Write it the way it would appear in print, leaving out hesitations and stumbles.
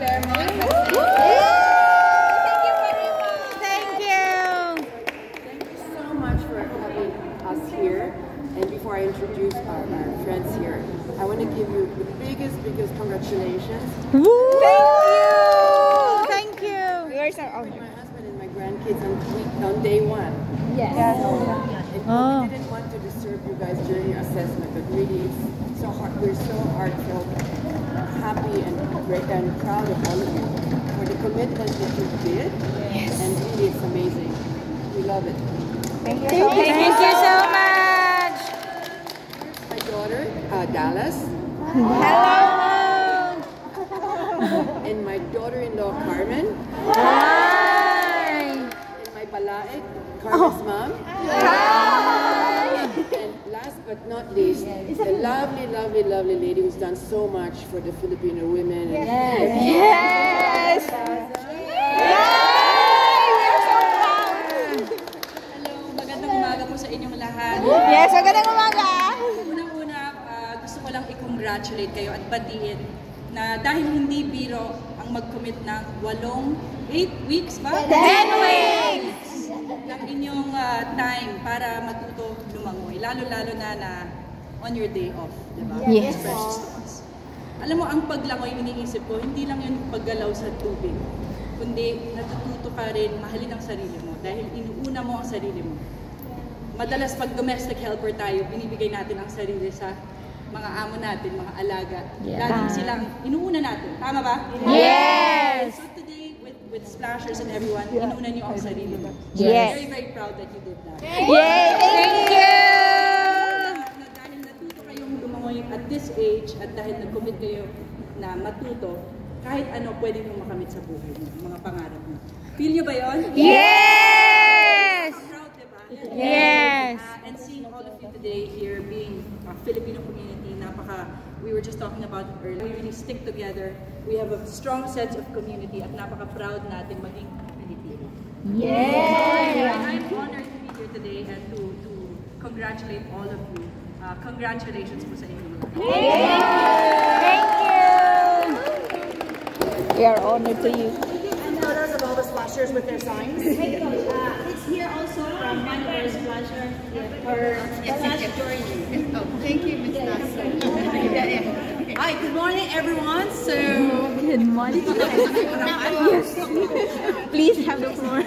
Fairmont. Thank you very much. Thank you. Thank you so much for having us here. And before I introduce our friends here, I want to give you the biggest congratulations. Woo! Thank you. My husband and my grandkids on day one. Yes. We didn't want to disturb you guys during your assessment, but really it's so hard. We're so heartfelt, happy and great and proud of all of you for the commitment that you did. Yes. And really it's amazing. We love it. Thank you Thank you so much. My daughter, Dallas. Hello. And my daughter-in-law, Carmen. Hi. And my balaik, Carmen's mom. And last but not least, the lovely lady who's done so much for the Filipino women. And Yes. Hello, magandang umaga po sa inyong lahat. Yes, magandang umaga. Unang-una, gusto ko lang i-congratulate kayo at batiin na dahil hindi biro ang mag-commit ng 8 weeks ba? 10 weeks. Ng inyong time para matuto lumangoy. Lalo-lalo na on your day off, di ba? Yes. It's precious to us. Alam mo, ang paglangoy, iniisip ko, hindi lang yun paggalaw sa tubig, kundi natututo ka rin mahalin ang sarili mo dahil inuuna mo ang sarili mo. Madalas pag domestic helper tayo, binibigay natin ang sarili sa mga amo natin, mga alaga. Laging silang inuuna natin. Tama ba? Yes. So today, with Splashers and everyone, inuuna niyo ang sarili mo. Yes. Very, very proud that you did that. Yay! Thank you. Na dahil natuto kayong lumangoy at this age at dahil nag-commit kayo na matuto, kahit ano pwede nyo makamit sa buhay mo, mga pangarap mo. Feel nyo ba yun? Yes. Proud, diba? Yes. And seeing all of you today here being a Filipino community, we were just talking about it earlier. We really stick together. We have a strong sense of community at napaka-proud natin maging Pilipino. Yes. I'm honored to be here today and to congratulate all of you. Congratulations po sa inyo. Thank you. We are honored to you. Photos of all the splashers with their signs. It's here also from one of our splasher for Splash Journey. Oh, thank you, Ms. Nasa. Hi, good morning everyone. So Good morning. Yes. Please have the floor.